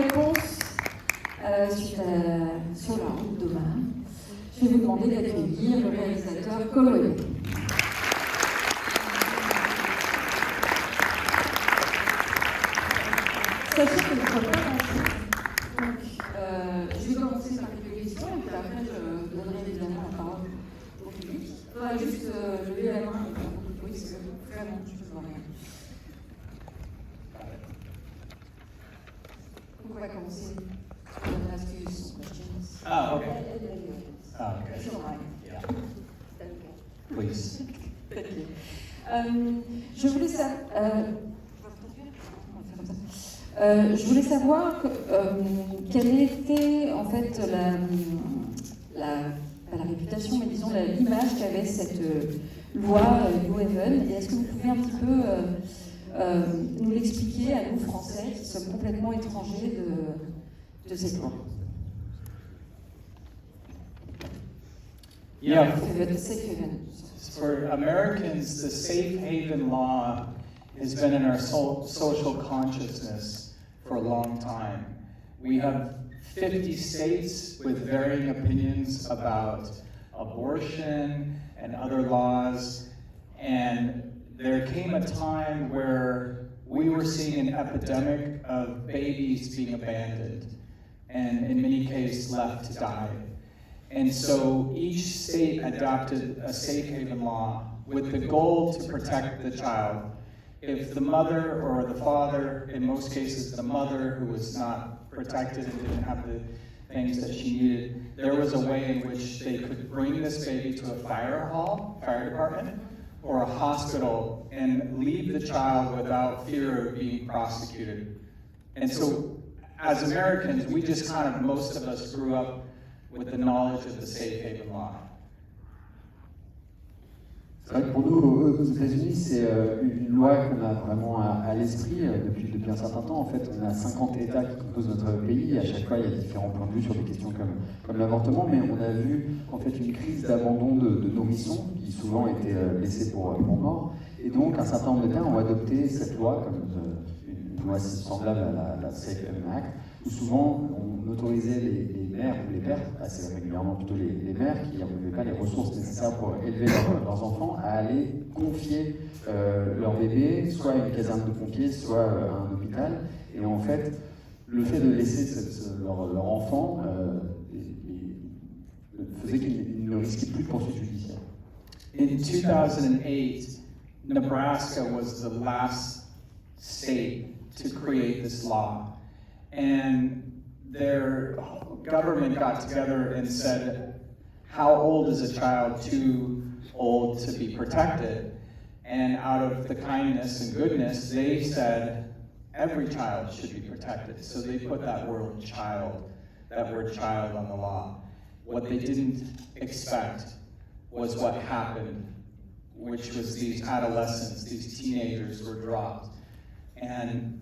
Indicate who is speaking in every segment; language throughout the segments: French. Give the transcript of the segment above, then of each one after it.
Speaker 1: réponse sur la route d'Oman. Je vais vous demander d'accueillir le réalisateur Colwell. Sachez que je ne crois pas danser. Donc, je vais commencer par quelques questions et puis après je donnerai évidemment la parole au public. Il faudra juste lever la main et faire beaucoup de bruit parce que vraiment je ne vois rien. Donc on va commencer.
Speaker 2: Ah, okay. Ah, okay. Yeah. Please.
Speaker 1: Je voulais savoir quelle était en fait pas la réputation, mais disons l'image qu'avait cette loi New Haven. Et est-ce que vous pouvez un petit peu nous l'expliquer à nous Français qui sommes complètement étrangers de cette loi?
Speaker 2: Yeah, for Americans, the safe haven law has been in our social consciousness for a long time. We have 50 states with varying opinions about abortion and other laws, and there came a time where we were seeing an epidemic of babies being abandoned and in many cases left to die. And so each state adopted a safe haven law with the goal to protect the child. If the mother or the father, in most cases the mother who was not protected and didn't have the things that she needed, there was a way in which they could bring this baby to a fire department, or a hospital and leave the child without fear of being prosecuted. And so as Americans, we just kind of, most of us grew up with the knowledge of the safe haven law.
Speaker 3: C'est vrai que pour nous, aux États-Unis, c'est une loi qu'on a vraiment à l'esprit depuis un certain temps. En fait, on a 50 États qui composent notre pays. À chaque fois, il y a différents points de vue sur des questions comme l'avortement, mais on a vu en fait une crise d'abandon de nourrissons qui souvent étaient laissés pour morts. Et donc, un certain nombre d'États ont adopté cette loi comme une loi semblable à la Safe Haven Act, où souvent on autorisait les mères ou les pères, assez régulièrement plutôt les mères qui n'avaient pas les ressources nécessaires pour élever leurs enfants, à aller confier leur bébé soit à une caserne de pompiers, soit à un hôpital. Et en fait, le fait de laisser leur enfant faisait qu'ils ne risquaient plus de poursuites judiciaires.
Speaker 2: In 2008, Nebraska was the last state to create this law. And their government got together and said, how old is a child too old to be protected? And out of the kindness and goodness, they said, every child should be protected. So they put that word child on the law. What they didn't expect was what happened, which was these adolescents, these teenagers were dropped. And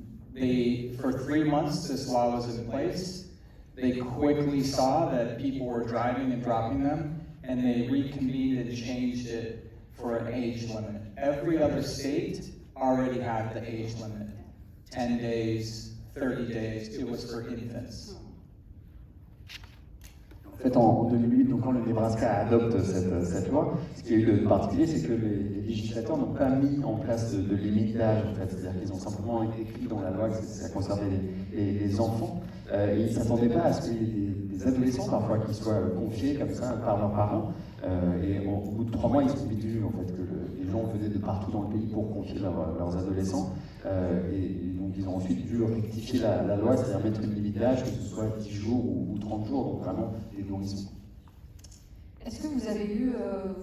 Speaker 2: for 3 months, this law was in place. They quickly saw that people were driving and dropping them, and they reconvened and changed it for an age limit. Every other state already had the age limit. 10 days, 30 days, it was for infants.
Speaker 3: En fait, en 2008, donc, quand le Nebraska adopte cette loi, ce qui a eu de particulier, c'est que les législateurs n'ont pas mis en place de limite d'âge, en fait. C'est-à-dire qu'ils ont simplement écrit dans la loi que ça concernait les enfants. Et ils ne s'attendaient pas à ce qu'il y ait des adolescents, parfois, qui soient confiés comme ça par leurs parents. Et au bout de 3 mois, ils sont vite vus, en fait, que les gens venaient de partout dans le pays pour confier leurs adolescents. Et donc, ils ont ensuite dû rectifier la loi, c'est-à-dire mettre une limite d'âge, que ce soit 10 jours ou 30 jours, donc vraiment des nourrissons.
Speaker 1: Est-ce que vous avez eu,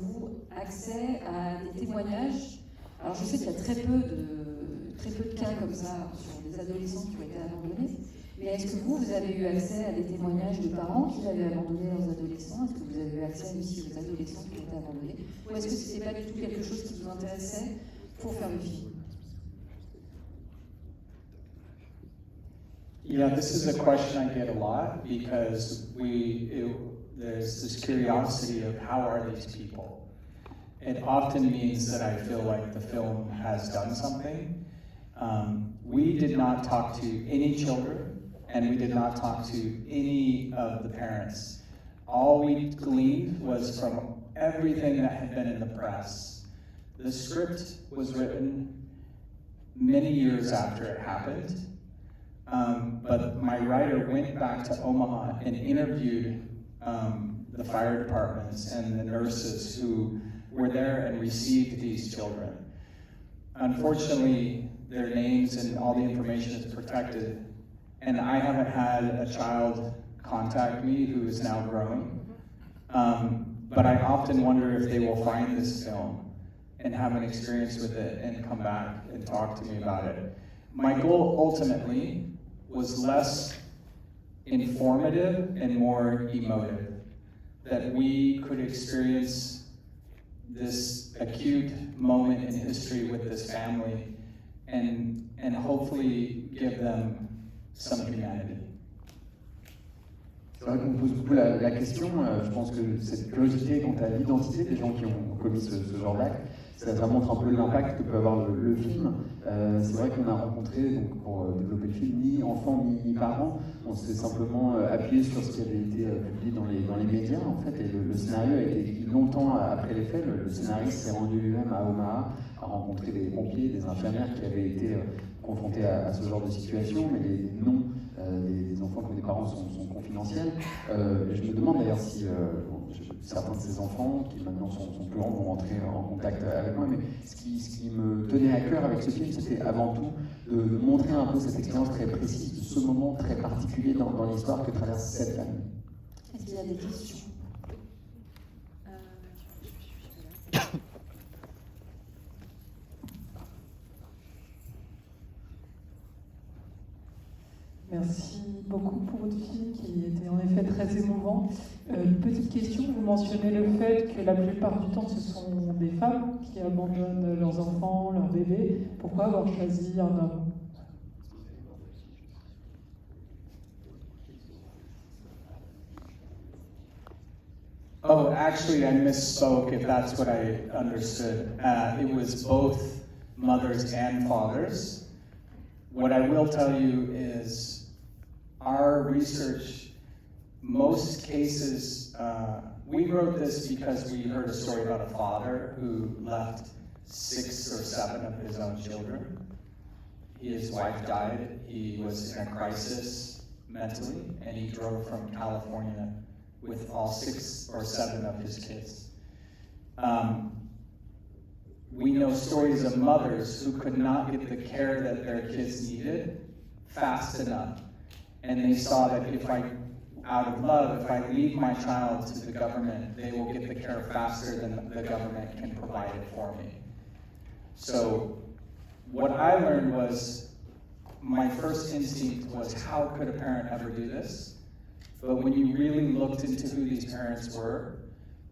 Speaker 1: vous, accès à des témoignages? Alors, je sais qu'il y a très peu de cas comme ça sur des adolescents qui ont été abandonnés, mais est-ce que vous avez eu accès à des témoignages de parents qui avaient abandonné leurs adolescents? Est-ce que vous avez eu accès aussi aux adolescents qui ont été abandonnés? Ou est-ce que ce n'était pas du tout quelque chose qui vous intéressait pour faire le film?
Speaker 2: Yeah, this is a question I get a lot because there's this curiosity of how are these people. It often means that I feel like the film has done something. We did not talk to any children and we did not talk to any of the parents. All we gleaned was from everything that had been in the press. The script was written many years after it happened, but my writer went back to Omaha and interviewed the fire departments and the nurses who were there and received these children. Unfortunately, their names and all the information is protected, and I haven't had a child contact me who is now grown, but I often wonder if they will find this film and have an experience with it and come back and talk to me about it. My goal ultimately was less informative and more emotive, that we could experience this acute moment in history with this family and hopefully give them some humanity.
Speaker 3: C'est vrai qu'on pose beaucoup la question. Je pense que cette curiosité quant à l'identité des gens qui ont commis ce genre d'acte, ça montre un peu l'impact que peut avoir le film. C'est vrai qu'on a rencontré, donc, pour développer le film, ni enfants ni parents. On s'est simplement appuyé sur ce qui avait été publié dans les médias, en fait, et le scénario a été écrit longtemps après les faits. Le scénariste s'est rendu lui-même à Omaha, a rencontré des pompiers, des infirmières qui avaient été confrontés à ce genre de situation, mais les noms des enfants comme des parents sont confidentiels. Je me demande d'ailleurs si certains de ces enfants, qui maintenant sont plus grands, vont rentrer en contact avec moi, mais ce qui me tenait à cœur avec ce film, c'était avant tout de montrer un peu cette expérience très précise, de ce moment très particulier dans l'histoire que traverse cette famille.
Speaker 1: Est-ce qu'il y a des questions?
Speaker 4: Merci beaucoup pour votre film qui était en effet très émouvant. Une petite question, vous mentionnez le fait que la plupart du temps ce sont des femmes qui abandonnent leurs enfants, leurs bébés. Pourquoi avoir choisi un homme?
Speaker 2: Oh, actually, I misspoke if that's what I understood. It was both mothers and fathers. What I will tell you is our research, most cases, we wrote this because we heard a story about a father who left 6 or 7 of his own children. His wife died, he was in a crisis mentally, and he drove from California with all 6 or 7 of his kids. We know stories of mothers who could not get the care that their kids needed fast enough. And they saw that out of love, if I leave my child to the government, they will get the care faster than the government can provide it for me. So what I learned was, my first instinct was, how could a parent ever do this? But when you really looked into who these parents were,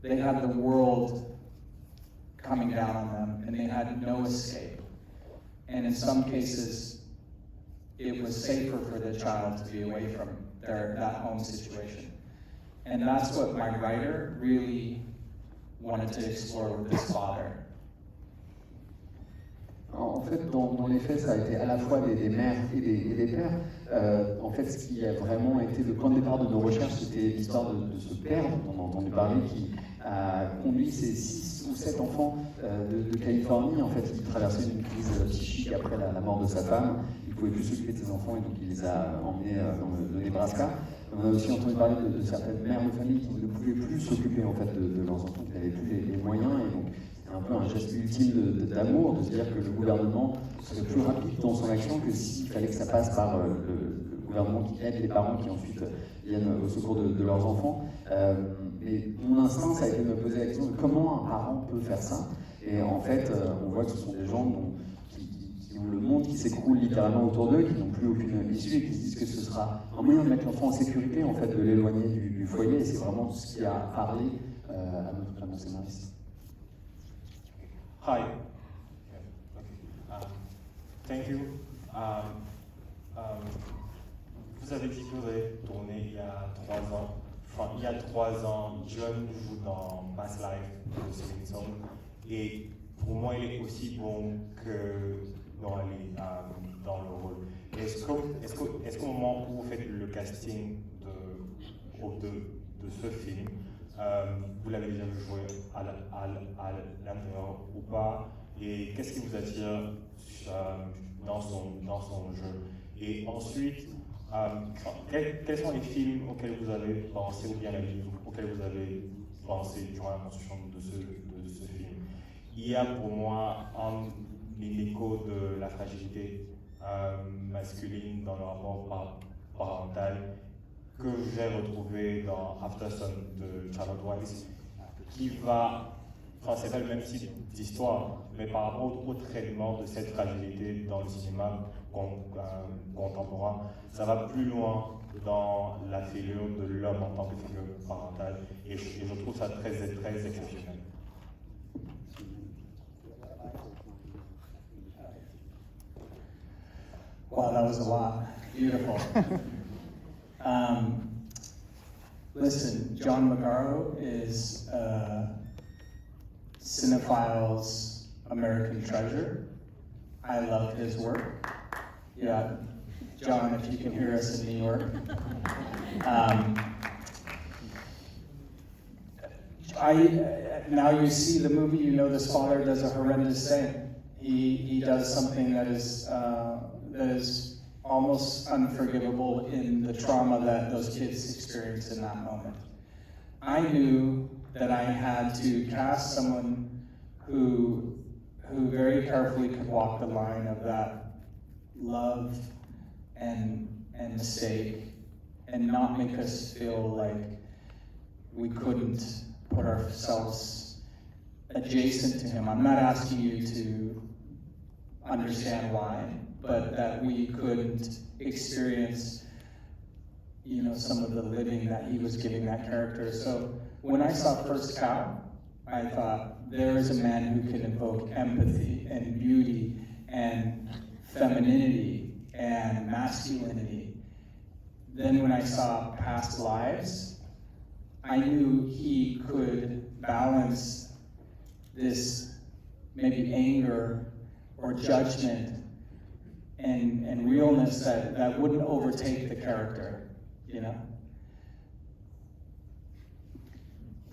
Speaker 2: they had the world coming down on them, and they had no escape. And in some cases, it was safer for the child to be away from that home situation. And that's what my writer really wanted to explore with this father.
Speaker 3: En fait, dans les faits, ça a été à la fois des mères et des pères. En fait, ce qui a vraiment été le point de départ de nos recherches, c'était l'histoire de ce père dont on a entendu parler, qui a conduit ses 6 ou 7 enfants de Californie. En fait, il traversait une crise psychique après la mort de sa femme. Il ne pouvait plus s'occuper de ses enfants et donc il les a emmenés dans le Nebraska. On a aussi entendu parler de certaines mères de famille qui ne pouvaient plus s'occuper en fait, de leurs enfants, qui n'avaient plus les moyens. Et donc, c'est un peu un geste ultime d'amour, de se dire que le gouvernement serait plus rapide dans son action que s'il fallait que ça passe par le gouvernement qui aide les parents qui ensuite viennent au secours de leurs enfants. Mais mon instinct, ça a été de me poser la question de comment un parent peut faire ça. Et en fait, on voit que ce sont des gens qui ont le monde qui s'écroule littéralement autour d'eux, qui n'ont plus aucune issue et qui se disent que ce sera un moyen de mettre l'enfant en sécurité, en fait, de l'éloigner du foyer. Et c'est vraiment ce qui a parlé à mon scénariste.
Speaker 5: Hi. Thank you. Vous avez dit que vous avez tourné il y a 3 ans. Enfin, il y a 3 ans, John joue dans Past Life de Celine Song. Et pour moi, il est aussi bon que dans le rôle. Est-ce qu'au moment comment vous faites le casting de ce film? Vous l'avez déjà joué à l'intérieur ou pas? Et qu'est-ce qui vous attire dans son jeu? Et ensuite, quels sont les films auxquels vous avez pensé, ou bien les livres auxquels vous avez pensé durant la construction de ce film? Il y a pour moi un écho de la fragilité masculine dans le rapport parental que j'ai retrouvé dans Aftersun de Charlotte Weiss, qui va, enfin c'est pas le même type d'histoire, mais par rapport au traitement de cette fragilité dans le cinéma contemporain, ça va plus loin dans la figure de l'homme en tant que figure parentale, et je trouve ça très exceptionnel.
Speaker 2: Wow, that was a lot. Beautiful. Listen, John Magaro is cinephile's American treasure. I love his work. Yeah, John, if you can hear us in New York. Now you see the movie, you know this father does a horrendous thing. He does something that is almost unforgivable in the trauma that those kids experience in that moment. I knew that I had to cast someone who very carefully could walk the line of that love and mistake, and not make us feel like we couldn't put ourselves adjacent to him. I'm not asking you to understand why, but that we couldn't experience, some of the living that he was giving that character. So when I saw First Cow, I thought, there is a man who can evoke empathy and beauty and femininity and masculinity. Then when I saw Past Lives, I knew he could balance this maybe anger or judgment and realness that wouldn't overtake the character,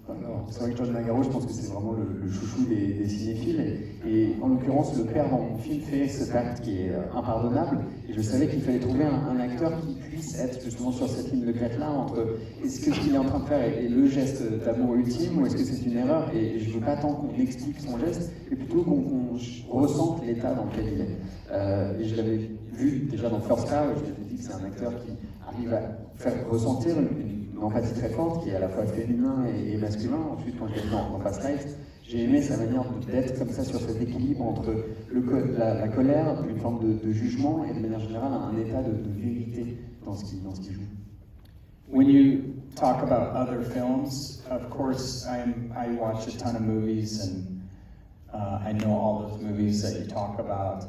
Speaker 3: Alors, c'est vrai que John Magaro, je pense que c'est vraiment le chouchou des cinéphiles. Et en l'occurrence, le père dans mon film fait cet acte qui est impardonnable. Et je savais qu'il fallait trouver un acteur qui puisse être justement sur cette ligne de crête-là entre est-ce que ce qu'il est en train de faire est le geste d'amour ultime ou est-ce que c'est une erreur. Et je ne veux pas tant qu'on explique son geste, mais plutôt qu'on ressente l'état dans lequel il est. Et je l'avais vu déjà dans First Cow, et je m'étais dit que c'est un acteur qui arrive à faire ressentir une empathie très forte, qui est à la fois féminin et masculin. Ensuite, quand je l'ai vu dans Past Lives, j'ai aimé sa manière d'être comme ça sur cet équilibre entre la colère, une forme de jugement et de manière générale un état de vérité dans ce qu'il joue.
Speaker 2: When you talk about other films, of course, I watch a ton of movies and I know all those movies that you talk about.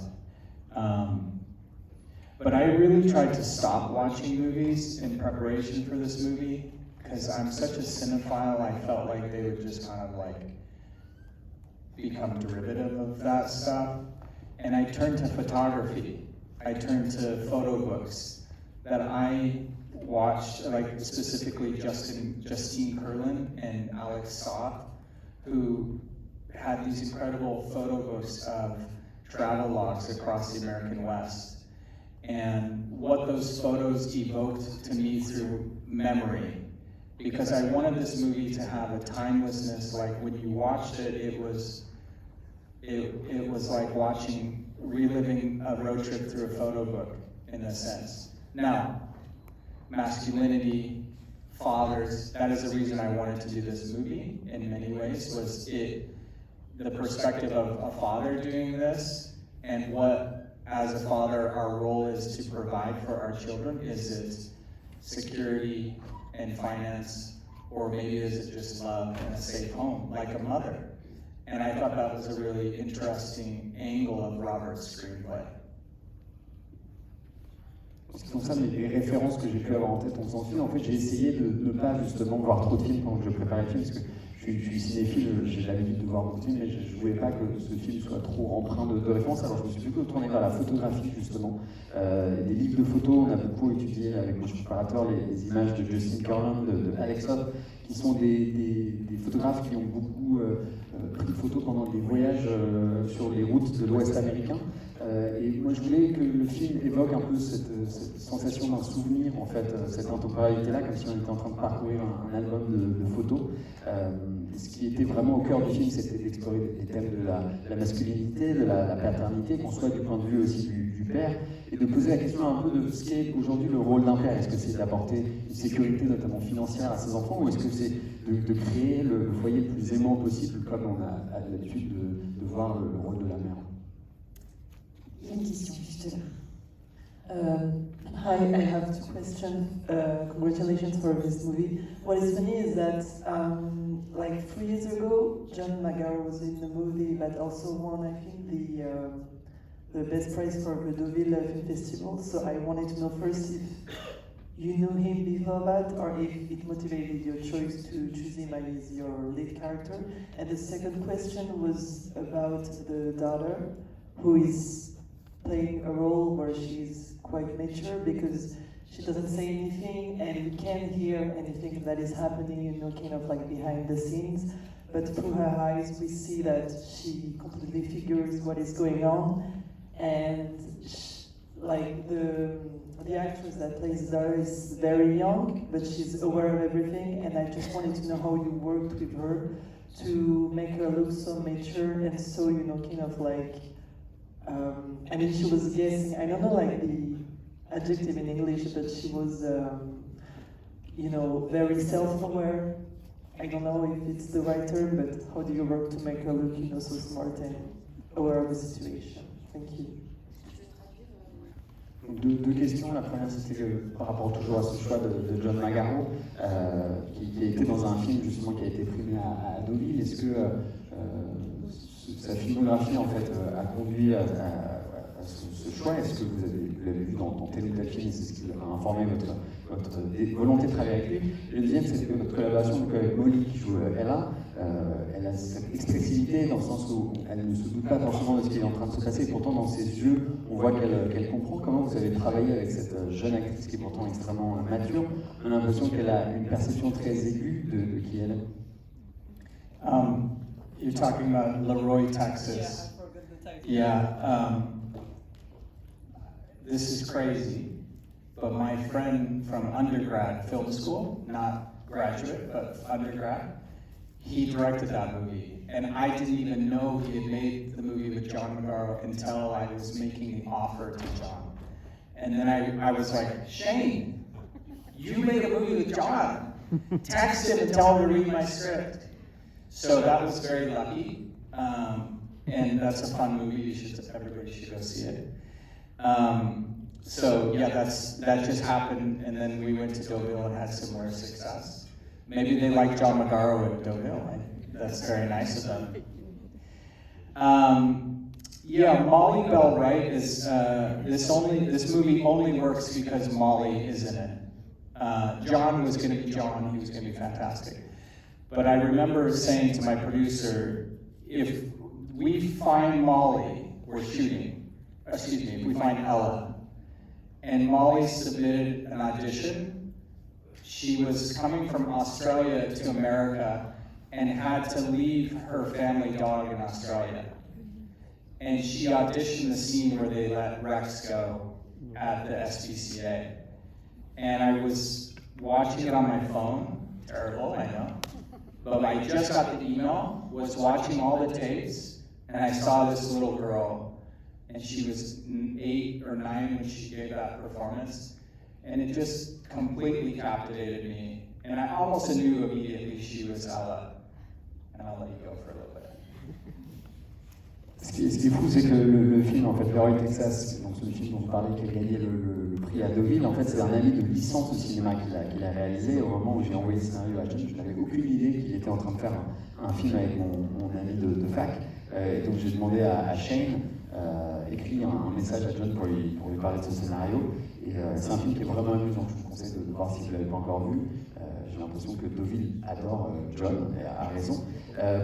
Speaker 2: But I really tried to stop watching movies in preparation for this movie because I'm such a cinephile. I felt like they would just kind of become derivative of that stuff. And I turned to photography. I turned to photo books that I watched, like specifically Justine Kurland and Alex Soth, who had these incredible photo books of travel logs across the American West. And what those photos evoked to me through memory. Because I wanted this movie to have a timelessness, like when you watched it, it was like reliving a road trip through a photo book, in a sense. Now, masculinity, fathers, that is the reason I wanted to do this movie in many ways, was the perspective of a father doing this, and what, as a father, our role is to provide for our children. Is it security and finance, or maybe is it just love and a safe home, like a mother? And I thought that was a really interesting angle of Robert's screenplay.
Speaker 3: En ce qui concerne les références que j'ai pu avoir en tête en faisant ce film, en fait, j'ai essayé de ne pas justement voir trop de films pendant que je préparais le film, parce que je suis cinéphile, j'ai l'habitude de voir beaucoup de films, mais je ne voulais pas que ce film soit trop empreint de références, alors je me suis plutôt tourné vers la photographie justement. Des livres de photos, on a beaucoup étudié avec mon préparateur les images de Justin Kurland, de Alex Hoff, qui sont des photographes qui ont beaucoup pris de photos pendant des voyages sur les routes de l'Ouest américain. Et moi je voulais que le film évoque un peu cette sensation d'un souvenir, en fait, cette intemporalité-là, comme si on était en train de parcourir un album de photos. Ce qui était vraiment au cœur du film, c'était d'explorer les thèmes de la masculinité, de la paternité, qu'on soit du point de vue aussi du père, et de poser la question un peu de ce qu'est aujourd'hui le rôle d'un père. Est-ce que c'est d'apporter une sécurité, notamment financière, à ses enfants, ou est-ce que c'est de créer le foyer le plus aimant possible, comme on a l'habitude de voir le rôle de la mère?
Speaker 1: Il y a une question juste là.
Speaker 6: Hi, I have two questions. Congratulations for this movie. What is funny is that, like 3 years ago, John McGarrow was in the movie, but also won, I think, the best prize for the Deauville Film Festival. So I wanted to know first if you knew him before that, or if it motivated your choice to choose him as your lead character. And the second question was about the daughter, who is playing a role where she's quite mature because she doesn't say anything and we can't hear anything that is happening, you know, kind of like behind the scenes. But through her eyes, we see that she completely figures what is going on. And like the actress that plays Dara is very young, but she's aware of everything. And I just wanted to know how you worked with her to make her look so mature and so, you know, kind of like, I mean, she was guessing, I don't know like the adjective in English, but she was, you know, very self-aware. I don't know if it's the right term, but how do you work to make her look, you know, so smart and aware of the situation? Thank you.
Speaker 3: Deux questions. La première, c'était par rapport toujours à ce choix de John McGarrow, qui a été dans un film justement qui a été primé à Deauville. Est-ce que sa filmographie en fait a conduit à ce choix? Est-ce que vous l'avez vu dans tel ou tel film et c'est ce qui a informé votre volonté de travailler avec lui? Et le deuxième, c'est que votre collaboration avec Molly, qui joue Ella, elle a cette expressivité dans le sens où elle ne se doute pas forcément de ce qui est en train de se passer. Et pourtant, dans ses yeux, on voit qu'elle comprend. Comment vous avez travaillé avec cette jeune actrice qui est pourtant extrêmement mature? On a l'impression qu'elle a une perception très aiguë de qui elle est.
Speaker 2: You're talking about Leroy, Texas.
Speaker 6: Yeah, I forgot the title.
Speaker 2: Yeah. This is crazy, but my friend from undergrad film school, not graduate, but undergrad, he directed that movie. And I didn't even know he had made the movie with John McGarrow until I was making the offer to John. And then I was like, Shane, you made a movie with John. Text him and tell him to read my script. So that was very lucky, and that's a fun movie. Everybody should go see it. So yeah, that just happened, and then we went to Deauville and had similar success. Maybe they like John McGarrow at Deauville. That's very nice of them. Yeah, Molly Bell Wright is this movie only works because Molly is in it. John was going to be John. He was going to be fantastic. But I remember saying to my producer, if we find Molly, we're shooting. Excuse me, if we find Ella, and Molly submitted an audition, she was coming from Australia to America and had to leave her family dog in Australia. And she auditioned the scene where they let Rex go at the SPCA. And I was watching it on my phone, terrible, I know. But I just got the email, was watching all the tapes, and I saw this little girl, and she was 8 or 9 when she gave that performance, and it just completely captivated me. And I almost knew immediately she was Ella. And I'll let you go for a little bit.
Speaker 3: Ce qui est fou, c'est que le film, en fait, Leroy, Texas, donc ce film dont je parlais, qui a gagné le prix à Deauville, en fait, c'est un ami de licence au cinéma qu'il a réalisé. Au moment où j'ai envoyé le scénario à John, je n'avais aucune idée qu'il était en train de faire un film avec mon ami de fac. Et donc j'ai demandé à Shane, écrit un message à John pour lui parler de ce scénario. Et c'est un film qui est vraiment amusant, je vous conseille de voir si vous ne l'avez pas encore vu. J'ai l'impression que Deauville adore John, et a raison.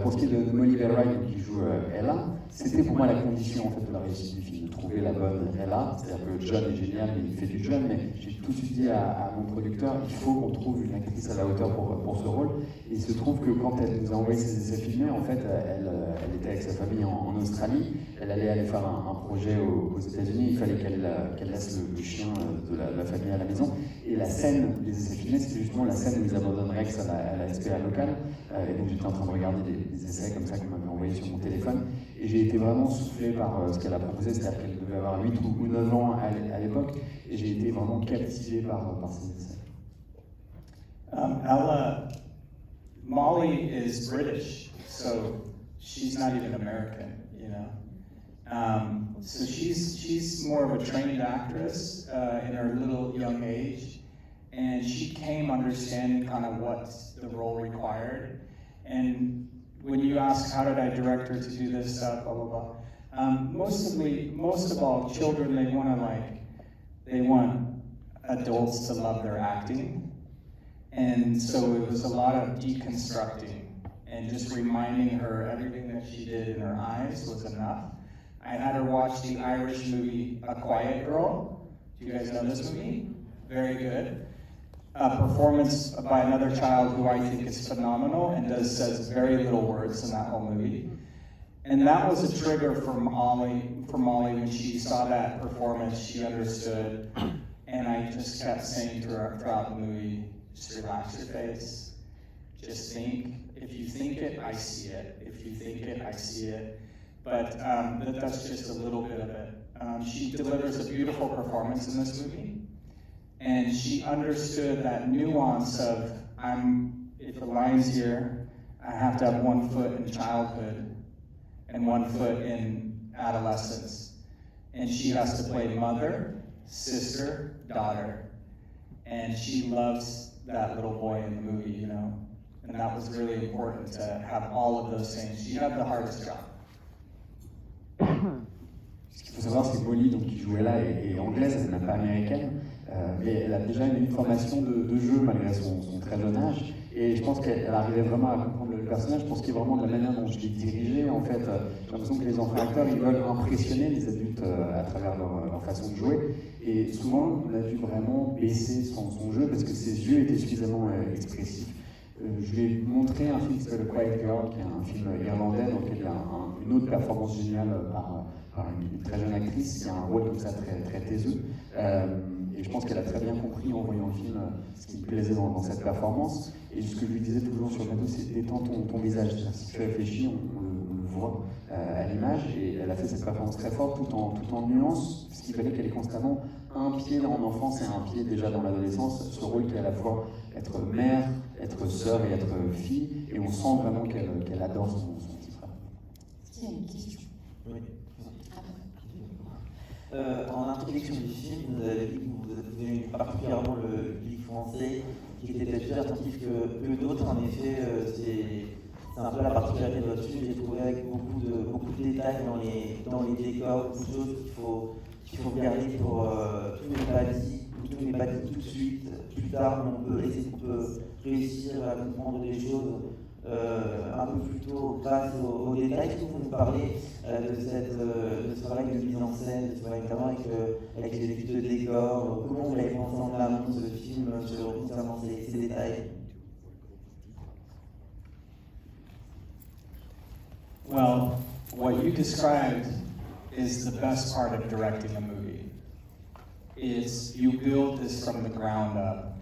Speaker 3: Pour ce qui est de Molly Wright qui joue Ella, c'était pour moi la condition en fait, de la réussite du film, de trouver la bonne Ella. C'est-à-dire que John est génial, il fait du John, mais j'ai tout de suite dit à mon producteur, il faut qu'on trouve une actrice à la hauteur pour ce rôle. Et il se trouve que quand elle nous a envoyé ses essais filmés, en fait, elle était avec sa famille en Australie, elle allait aller faire un projet aux États-Unis, il fallait qu'elle laisse le chien de la famille à la maison. Et la scène des essais filmés, c'était justement la scène où ils abandonnent Rex à la SPA locale. Et donc j'étais en train de regarder des essais comme ça qu'elle m'avait envoyé sur mon téléphone. Et j'ai été vraiment soufflé par ce qu'elle a proposé, c'est-à-dire qu'elle devait avoir 8 ou 9 ans à l'époque. Et j'ai été vraiment captivé par ces essais.
Speaker 2: Ella, Molly is British, so she's not even American, you know. So she's more of a trained actress in her little young age, and she came understanding kind of what the role required. And when you ask how did I direct her to do this stuff, blah blah blah. Most of all, children they want adults to love their acting. And so it was a lot of deconstructing and just reminding her everything that she did in her eyes was enough. I had her watch the Irish movie A Quiet Girl. Do you guys know this movie? Very good. A performance by another child who I think is phenomenal and says very little words in that whole movie. And that was a trigger for Molly when she saw that performance, she understood. And I just kept saying to her throughout the movie, just relax your face. Just think. If you think it, I see it. If you think it, I see it. But that's just a little bit of it. She delivers a beautiful performance in this movie. And she understood that nuance of, if the line's here, I have to have 1 foot in childhood and 1 foot in adolescence. And she has to play mother, sister, daughter. And she loves that little boy in the movie, you know. And that was really important to have all of those things. She had the hardest job.
Speaker 3: Ce qu'il faut savoir, c'est que Molly, donc, qui joue Ella, est anglaise, elle n'est pas américaine, mais elle a déjà une formation de jeu malgré son très jeune âge. Et je pense qu'elle arrivait vraiment à comprendre le personnage. Je pense qu'il y a vraiment de la manière dont je l'ai dirigé. En fait, j'ai l'impression que les enfants acteurs, ils veulent impressionner les adultes à travers leur façon de jouer. Et souvent, on a dû vraiment baisser son jeu parce que ses yeux étaient suffisamment expressifs. Je lui ai montré un film qui s'appelle The Quiet Girl, qui est un film irlandais dans lequel il y a une autre performance géniale par une très jeune actrice qui a un rôle comme ça très taiseux. Et je pense qu'elle a très bien compris en voyant le film ce qui me plaisait dans cette performance. Et ce que je lui disais toujours sur le plateau, c'est détends ton visage. Si tu réfléchis, on le voit à l'image. Et elle a fait cette performance très forte tout en nuance, ce qui fallait qu'elle ait constamment un pied en enfance et un pied déjà dans l'adolescence. Ce rôle qui est à la fois être mère, être sœur et être fille. Et on sent vraiment qu'elle adore son petit frère.
Speaker 1: Est-ce qu'il y a une question?
Speaker 7: Oui. En introduction du film, vous avez dit que vous aimez particulièrement le public français, qui était peut-être plus attentif que d'autres. En effet, c'est un peu la particularité de votre film. J'ai trouvé avec beaucoup de détails dans les décors, beaucoup de choses qu'il faut regarder pour tout n'est pas dit, ou tout n'est pas dit tout de suite. Plus tard, on peut réussir à comprendre des choses un peu plus tôt grâce aux détails. Est-ce que vous nous parlez de ce travail de mise en scène, de ce travail notamment avec les équipes de décor, comment vous l'avez pensé en amont de ce film concernant ces détails?
Speaker 2: Well, what you described is the best part of directing a movie. Is you build this from the ground up.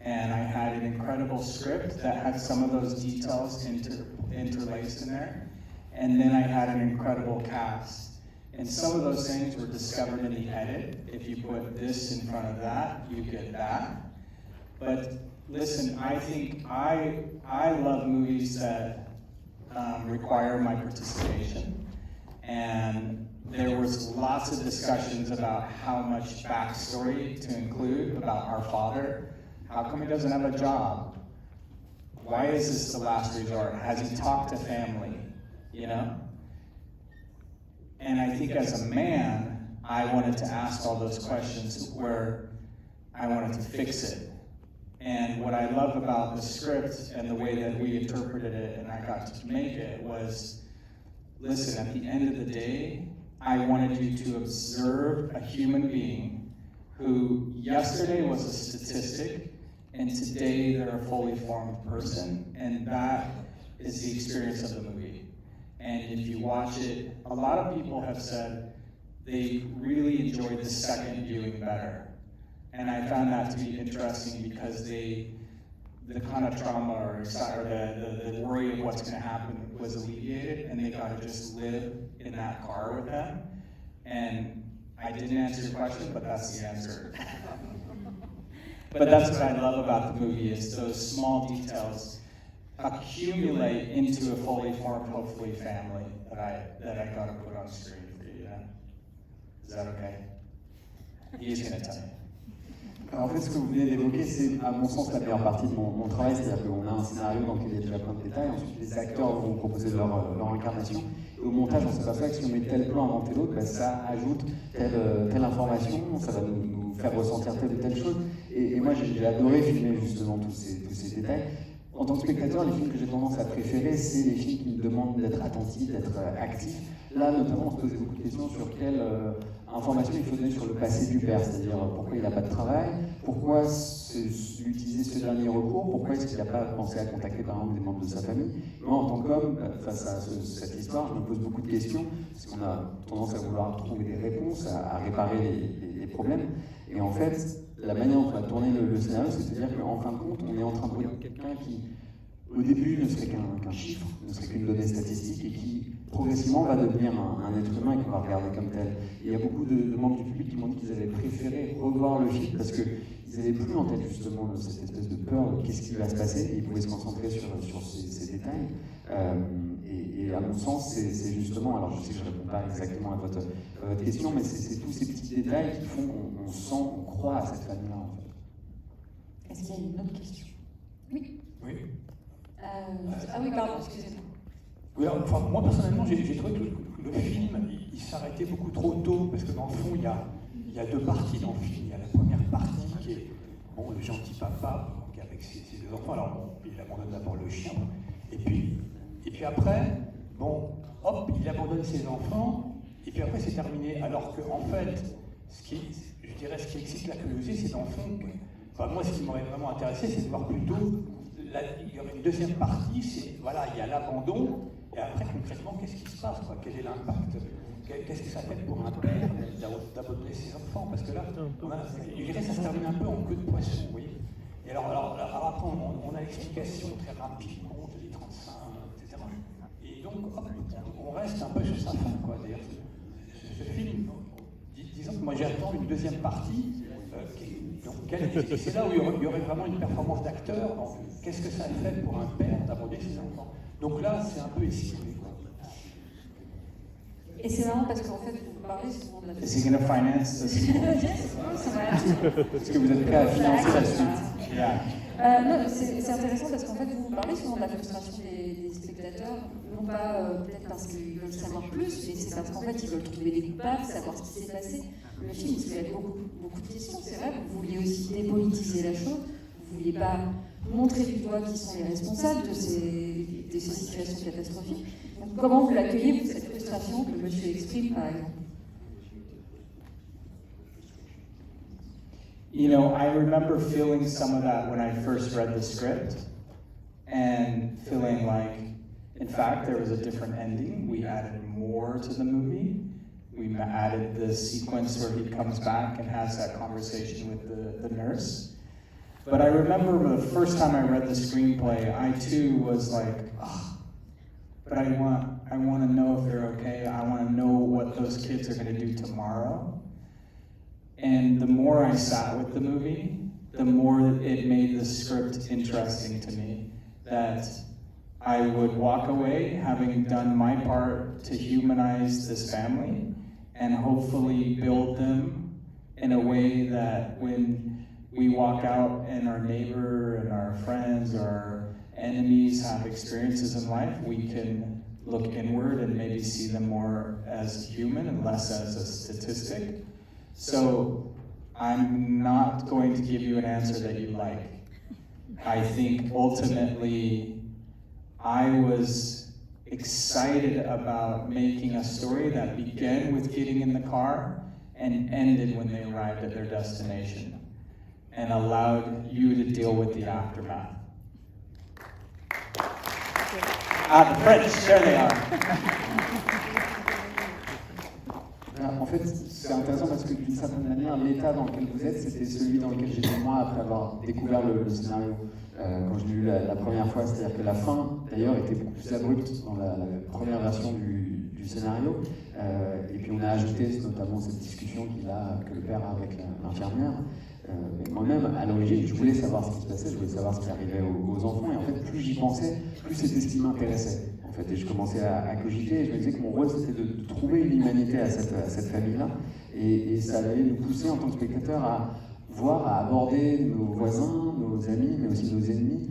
Speaker 2: And I had an incredible script that had some of those details interlaced in there. And then I had an incredible cast. And some of those things were discovered in the edit. If you put this in front of that, you get that. But listen, I think I love movies that require my participation. And there was lots of discussions about how much backstory to include about our father. How come he doesn't have a job? Why is this the last resort? Has he talked to family? You know? And I think as a man, I wanted to ask all those questions where I wanted to fix it. And what I love about the script and the way that we interpreted it and I got to make it was, listen, at the end of the day, I wanted you to observe a human being who yesterday was a statistic and today they're a fully formed person, and that is the experience of the movie. And if you watch it, a lot of people have said they really enjoyed the second viewing better. And I found that to be interesting because the kind of trauma or the worry of what's going to happen was alleviated, and they got to just live in that car with them. And I didn't answer your question, but that's the answer. But that's what I love about the movie, is those small details accumulate into a fully formed, hopefully, family that I got to put on screen for you. Yeah? Is that okay? He's going to tell you.
Speaker 3: Alors, en fait, ce que vous venez d'évoquer, c'est à mon sens la meilleure partie de mon travail, c'est-à-dire qu'on a un scénario dans lequel il y a déjà plein de détails, ensuite les acteurs vont proposer leur incarnation, et au montage on s'aperçoit que si on met tel plan avant tel autre, ben, ça ajoute telle information, ça va nous faire ressentir telle ou telle chose, et moi j'ai adoré filmer justement tous ces détails. En tant que spectateur, les films que j'ai tendance à préférer, c'est les films qui me demandent d'être attentif, d'être actif. Là, notamment, on se posait beaucoup de questions sur quelle information il faut donner sur le passé du père, c'est-à-dire pourquoi il n'a pas de travail, pourquoi utiliser ce dernier recours, pourquoi est-ce qu'il n'a pas pensé à contacter par exemple des membres de sa famille. Moi, en tant qu'homme, face à cette histoire, je me pose beaucoup de questions, parce qu'on a tendance à vouloir trouver des réponses, à réparer les problèmes. Et en fait, la manière dont on va tourner le scénario, c'est de dire qu'en fin de compte, on est en train de voir quelqu'un qui, au début, ne serait qu'un chiffre, ne serait qu'une donnée statistique, et qui, progressivement, va devenir un être humain et qu'on va regarder comme tel. Et il y a beaucoup de membres du public qui m'ont dit qu'ils avaient préféré revoir le film parce qu'ils n'avaient plus en tête justement cette espèce de peur de qu'est-ce qui va se passer, et ils pouvaient se concentrer sur ces détails. Et à mon sens, c'est justement, alors je sais que je ne réponds pas exactement à votre question, mais c'est tous ces petits détails qui font qu'on sent, on croit à cette famille-là en fait.
Speaker 1: Est-ce qu'il y a une autre question? Oui.
Speaker 8: Oui.
Speaker 1: Ah oui, pardon, excusez-moi.
Speaker 8: Oui, enfin, moi personnellement, j'ai trouvé que le film, il s'arrêtait beaucoup trop tôt, parce que dans le fond, il y a deux parties dans le film. Il y a la première partie qui est le gentil papa, donc avec ses deux enfants. Alors bon, il abandonne d'abord le chien, et puis après, hop, il abandonne ses enfants, et puis après c'est terminé. Alors qu'en fait, ce qui excite la curiosité, c'est dans le fond, moi ce qui m'aurait vraiment intéressé, c'est de voir plutôt, il y aurait une deuxième partie, c'est, voilà, il y a l'abandon, et après concrètement, qu'est-ce qui se passe, quoi, quel est l'impact, qu'est-ce que ça fait pour un père d'abandonner ses enfants, parce que là, je dirais ça se termine un peu en queue de poisson, vous voyez. Et alors après, on a l'explication très rapide, les 35, etc. Et donc, hop, on reste un peu sur sa fin, quoi. D'ailleurs, ce film, disons que moi j'attends une deuxième partie, c'est là où il y aurait vraiment une performance d'acteur. Qu'est-ce que ça fait pour un père d'abandonner ses enfants? Donc là, c'est un peu esquivé.
Speaker 1: Et c'est marrant parce qu'en fait, vous parlez souvent de la
Speaker 2: Is he going to finance this? Est-ce que vous êtes prêt à financer la suite? Yeah.
Speaker 1: Non, c'est intéressant parce qu'en fait, vous parlez souvent de la frustration des spectateurs, non pas peut-être parce qu'ils veulent savoir plus, mais c'est parce qu'en fait, ils veulent trouver des coupables, savoir ce qui s'est passé. Le film, il se fait beaucoup de questions, c'est vrai. Vous vouliez aussi dépolitiser la chose, vous ne vouliez pas montrer du doigt qui sont les responsables de ces situations catastrophiques. Donc, comment vous l'accueillez, vous, cette frustration que le monsieur exprime, par exemple?
Speaker 2: You know, I remember feeling some of that when I first read the script, and feeling like, in fact, there was a different ending. We added more to the movie. We added the sequence where he comes back and has that conversation with the nurse. But I remember the first time I read the screenplay, I too was like, but I want to know if they're okay. I want to know what those kids are going to do tomorrow. And the more I sat with the movie, the more it made the script interesting to me. That I would walk away having done my part to humanize this family and hopefully build them in a way that when we walk out and our neighbor and our friends or our enemies have experiences in life, we can look inward and maybe see them more as human and less as a statistic. So I'm not going to give you an answer that you like. I think ultimately I was excited about making a story that began with getting in the car and ended when they arrived at their destination, and allowed you to deal with the aftermath. The French, there they are.
Speaker 3: En fait, c'est intéressant parce que d'une certaine manière, l'état dans lequel vous êtes, c'était celui dans lequel j'étais moi après avoir découvert le scénario. Quand je l'ai lu la première fois, c'est-à-dire que la fin, d'ailleurs, était beaucoup plus abrupte dans la première version du scénario. Et puis on a ajouté notamment cette discussion que le père a avec l'infirmière. Mais moi-même, à l'origine, je voulais savoir ce qui se passait, je voulais savoir ce qui arrivait aux enfants. Et en fait, plus j'y pensais, plus c'était ce qui m'intéressait. En fait, et je commençais à cogiter, et je me disais que mon rôle, c'était de trouver une humanité à cette famille-là. Et ça allait nous pousser, en tant que spectateur, à voir, à aborder nos voisins, nos amis, mais aussi nos ennemis,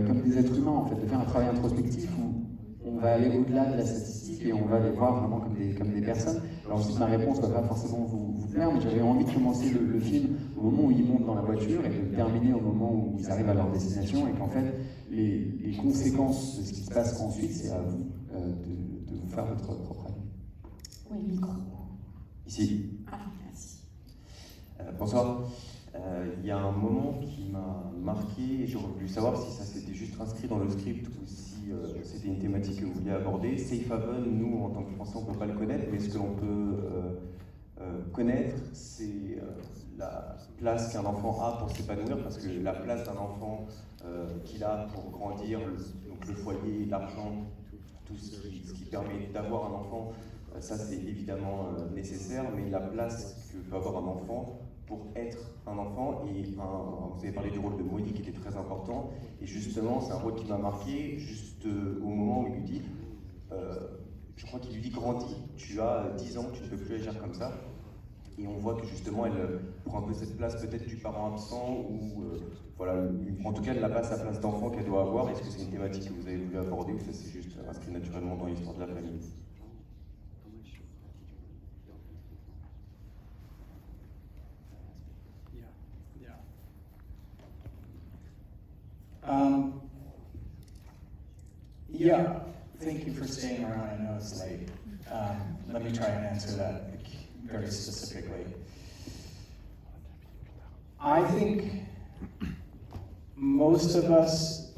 Speaker 3: comme des êtres humains, en fait, de faire un travail introspectif où on va aller au-delà de la statistique et on va les voir vraiment comme des personnes. Alors je sais que ma réponse ne va pas forcément vous plaire, mais j'avais envie de commencer le film au moment où ils montent dans la voiture et de le terminer au moment où ils arrivent à leur destination, et qu'en fait, les conséquences de ce qui se passe ensuite, c'est à vous de vous faire votre propre avis.
Speaker 1: Oui, micro.
Speaker 9: Ici.
Speaker 1: Ah, merci.
Speaker 9: Bonsoir. Il y a un moment qui m'a marqué et j'aurais voulu savoir si ça s'était juste inscrit dans le script ou si c'était une thématique que vous vouliez aborder. Safe Haven, nous en tant que Français, on ne peut pas le connaître, mais ce que l'on peut connaître, c'est la place qu'un enfant a pour s'épanouir, parce que la place d'un enfant qu'il a pour grandir, donc le foyer, l'argent, tout ce qui permet d'avoir un enfant, ça c'est évidemment nécessaire, mais la place que peut avoir un enfant pour être un enfant, et vous avez parlé du rôle de Maudit qui était très important, et justement c'est un rôle qui m'a marqué juste au moment où il lui dit, je crois qu'il lui dit grandis, tu as 10 ans, tu ne peux plus agir comme ça, et on voit que justement elle prend un peu cette place peut-être du parent absent, ou voilà, en tout cas elle n'a pas sa place d'enfant qu'elle doit avoir. Est-ce que c'est une thématique que vous avez voulu aborder, ou ça c'est juste inscrit naturellement dans l'histoire de la famille?
Speaker 2: Yeah, thank you for staying around. I know it's late. Let me try and answer that very specifically. I think most of us,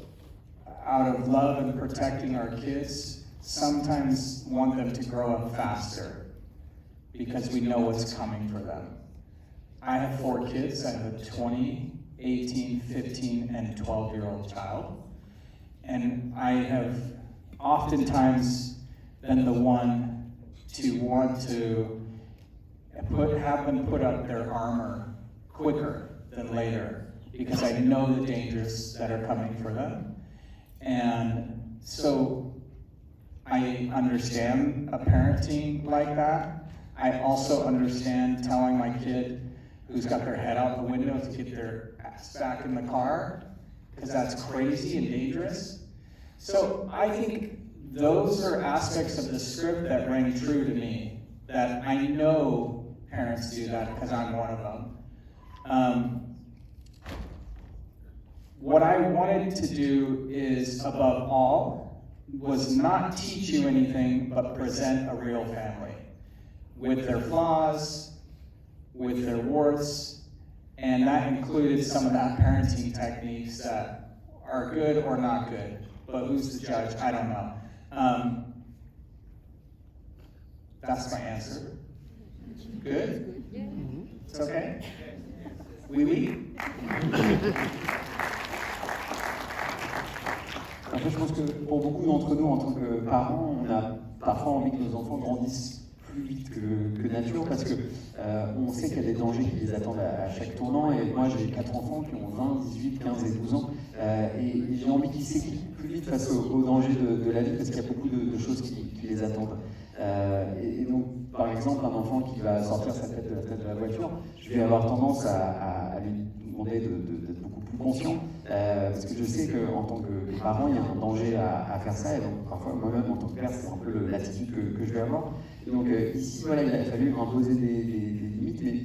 Speaker 2: out of love and protecting our kids, sometimes want them to grow up faster because we know what's coming for them. I have 4 kids. I have a 20, 18, 15, and 12-year-old child. And I have oftentimes been the one to want to have them put up their armor quicker than later, because I know the dangers that are coming for them. And so I understand a parenting like that. I also understand telling my kid who's got their head out the window to get their ass back in the car, because that's crazy and dangerous. So I think those are aspects of the script that rang true to me, that I know parents do that because I'm one of them. What I wanted to do is, above all, was not teach you anything, but present a real family with their flaws, with their warts, and that included some of that parenting techniques that are good or not good. But who's the judge? I don't know. That's my answer. Good? It's okay? Oui, oui?
Speaker 3: En fait, je pense que pour beaucoup d'entre nous, en tant que parents, on a parfois envie que nos enfants grandissent plus vite que nature, parce que on sait qu'il y a des dangers qui les attendent à chaque tournant. Et moi, j'ai 4 enfants qui ont 20, 18, 15 et 12 ans, et j'ai envie qu'ils s'équipent plus vite face aux dangers de la vie, parce qu'il y a beaucoup de choses qui les attendent. Et donc, par exemple, un enfant qui va sortir sa tête de la tête de la voiture, je vais avoir tendance à lui demander d'être beaucoup plus conscient, parce que je sais qu'en tant que parent, il y a un danger à faire ça, et donc parfois moi-même en tant que père, c'est un peu l'attitude que je vais avoir. Et donc ici, voilà, il a fallu imposer des limites, mais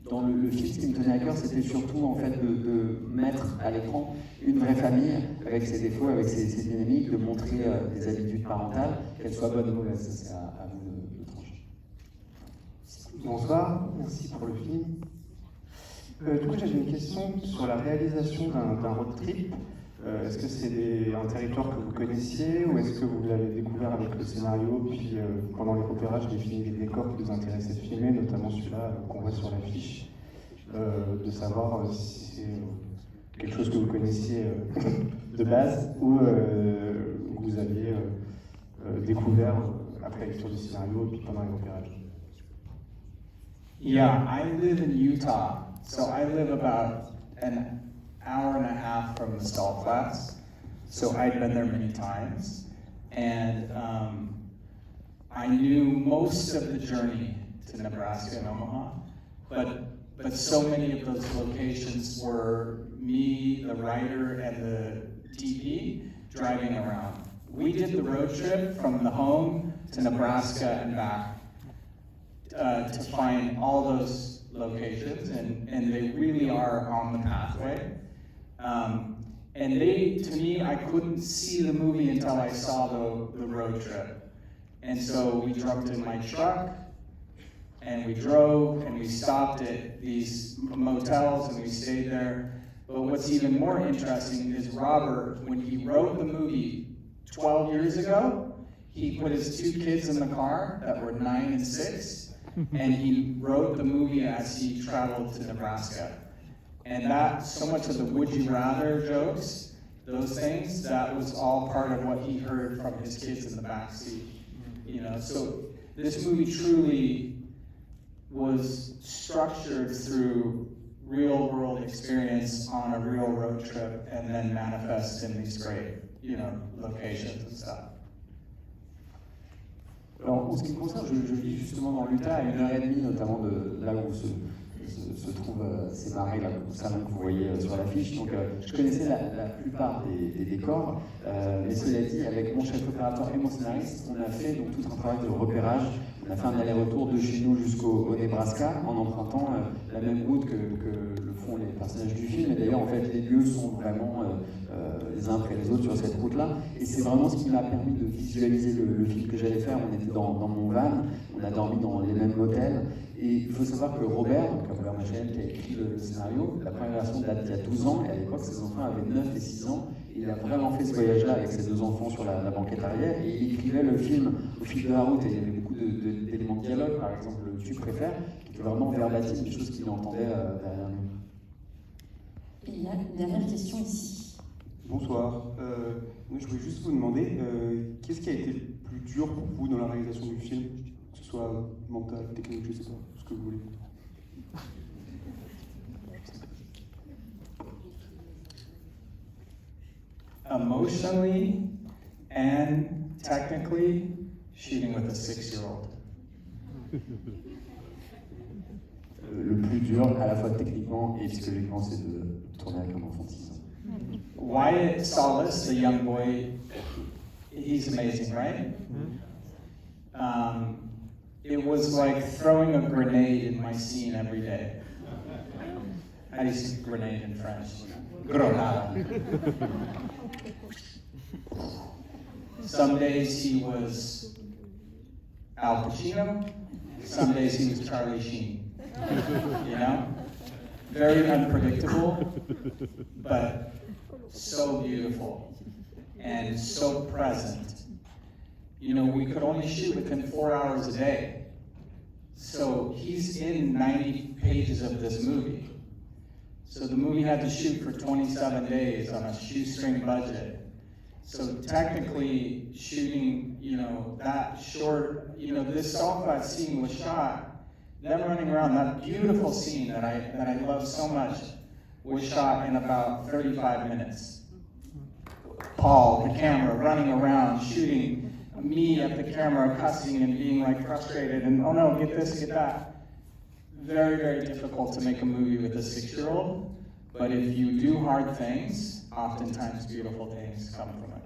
Speaker 3: dans le film, ce qui me tenait à cœur, c'était surtout en fait de mettre à l'écran une vraie famille avec ses défauts, avec ses dynamiques, de montrer des habitudes parentales, qu'elles soient bonnes ou mauvaises. Ça, c'est à vous de trancher.
Speaker 10: Bonsoir, merci pour le film. Du coup, j'avais une question sur la réalisation d'un road trip. Est-ce que c'est un territoire que vous connaissiez ou est-ce que vous l'avez découvert avec le scénario, puis pendant les repérages, définir les décors qui vous intéressaient de filmer, notamment celui-là qu'on voit sur l'affiche, de savoir si c'est quelque chose que vous connaissiez de base ou que vous aviez découvert après la lecture du scénario et puis pendant les repérages.
Speaker 2: Yeah, I live in Utah, so I live about an hour and a half from the Salt Flats. So I'd been there many times, and I knew most of the journey to Nebraska and Omaha, but so many of those locations were me, the writer, and the DP driving around. We did the road trip from the home to Nebraska and back. To find all those locations, and they really are on the pathway. And to me, I couldn't see the movie until I saw the road trip. And so we jumped in my truck, and we drove, and we stopped at these motels, and we stayed there. But what's even more interesting is Robert, when he wrote the movie 12 years ago, he put his two kids in the car that were 9 and 6, and he wrote the movie as he traveled to Nebraska. And that, so much of the would you rather jokes, those things, that was all part of what he heard from his kids in the backseat. You know, so this movie truly was structured through real world experience on a real road trip and then manifest in these great, you know, locations and stuff.
Speaker 3: Alors, en ce qui me concerne, je vis justement dans l'Utah, à 1h30 notamment de là où se trouvent ces marais, là, que vous voyez sur l'affiche. Donc, je connaissais la plupart des décors, mais cela dit, avec mon chef opérateur et mon scénariste, on a fait donc, tout un travail de repérage. On a fait un aller-retour de chez nous jusqu'au Nebraska en empruntant la même route que le font les personnages du film. Et d'ailleurs, en fait, les lieux sont vraiment les uns après les autres sur cette route-là. Et c'est vraiment ce qui m'a permis de visualiser le film que j'allais faire. On était dans mon van, on a dormi dans les mêmes hôtels. Et il faut savoir que Robert Machel, qui a écrit le scénario, la première version date d'il y a 12 ans, et à l'époque, ses enfants avaient 9 et 6 ans. Et il a vraiment fait ce voyage-là avec ses 2 enfants sur la banquette arrière, et il écrivait le film au fil de la route, et il y avait beaucoup d'éléments de dialogue, par exemple le tu préfères, qui était vraiment verbatim, des choses qu'il entendait derrière nous.
Speaker 1: Et il y a une dernière question ici.
Speaker 10: Bonsoir. Moi, je voulais juste vous demander, qu'est-ce qui a été le plus dur pour vous dans la réalisation du film, que ce soit mental, technique, je sais pas, ce que vous voulez.
Speaker 2: Emotionally and technically, shooting with a 6-year-old.
Speaker 3: Le plus dur, à la fois techniquement et psychologiquement, c'est de tourner avec un enfant de 6 ans.
Speaker 2: Wyatt Salas, the young boy, he's amazing, right? It was like throwing a grenade in my scene every day. How do you say grenade in French? Grenade. Some days he was Al Pacino, some days he was Charlie Sheen. You know? Very unpredictable, but so beautiful and so present. You know, we could only shoot with him 4 hours a day. So he's in 90 pages of this movie. So the movie had to shoot for 27 days on a shoestring budget. So technically shooting, you know, that short, you know, this Salt scene was shot, them running around, that beautiful scene that I love so much was shot in about 35 minutes. Paul, the camera, running around, shooting me at the camera, cussing and being like frustrated and, oh no, get this, get that. Very, very difficult to make a movie with a 6-year-old, but if you do hard things, oftentimes beautiful things come from it.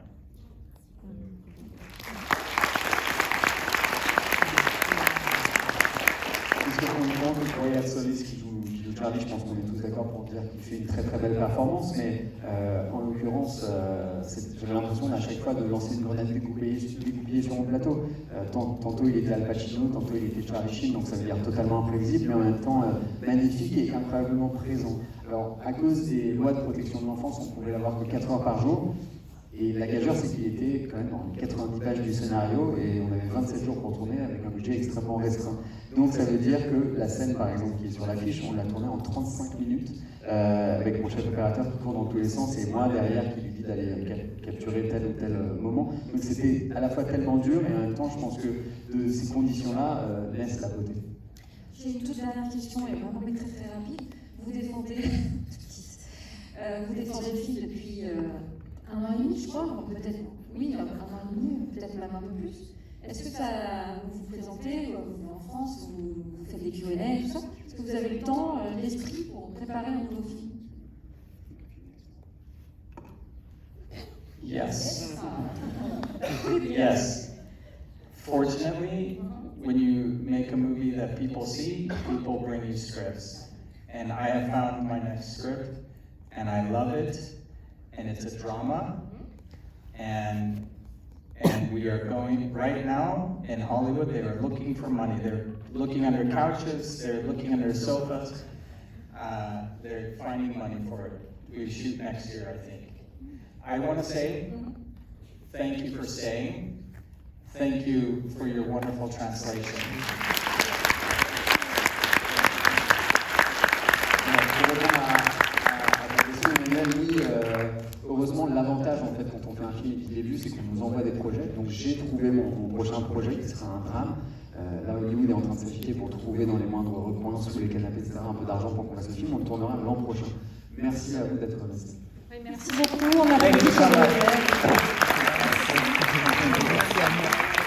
Speaker 3: Est-ce qu'on compte pour Wyatt Salas qui joue Charlie, je pense qu'on est tous d'accord pour dire qu'il fait une très très belle performance, mais en l'occurrence, j'avais l'impression à chaque fois de lancer une grenade découpée sur mon plateau. Tantôt il était Al Pacino, tantôt il était Charlie Sheen, donc ça veut dire totalement imprévisible, mais en même temps magnifique et incroyablement présent. Alors, à cause des lois de protection de l'enfance, on pouvait l'avoir que 4 heures par jour. Et la gageure, c'est qu'il était quand même dans 90 pages du scénario et on avait 27 jours pour tourner avec un budget extrêmement restreint. Donc ça veut dire que la scène, par exemple, qui est sur l'affiche, on l'a tournée en 35 minutes avec mon chef opérateur qui court dans tous les sens et moi derrière qui lui dit d'aller capturer tel ou tel moment. Donc c'était à la fois tellement dur et en même temps, je pense que de ces conditions-là naissent la beauté.
Speaker 1: J'ai une toute dernière question et vraiment très très rapide. Vous défendez le film depuis 1 an et demi, je crois, peut-être, oui, 1 an et demi, peut-être même un peu plus. Est-ce que vous vous présentez, vous venez en France, vous faites des Q&A et tout ça? Est-ce que vous avez le temps, l'esprit pour préparer un nouveau film?
Speaker 2: Yes. Yes. Fortunately, when you make a movie that people see, people bring you scripts. And I have found my next script, and I love it. And it's a drama, and we are going right now in Hollywood. They are looking for money. They're looking under couches. They're looking under sofas. They're finding money for it. We shoot next year, I think. I want to say thank you for staying. Thank you for your wonderful translation.
Speaker 3: Heureusement, l'avantage en fait quand on fait un film depuis le début, c'est qu'on nous envoie des projets. Donc j'ai trouvé mon prochain projet qui sera un drame. Là, Hollywood est en train de s'agiter pour trouver dans les moindres recoins, sous les canapés, etc., un peu d'argent pour qu'on fasse le film. On le tournera l'an prochain. Merci à vous d'être restés.
Speaker 1: Merci beaucoup. On a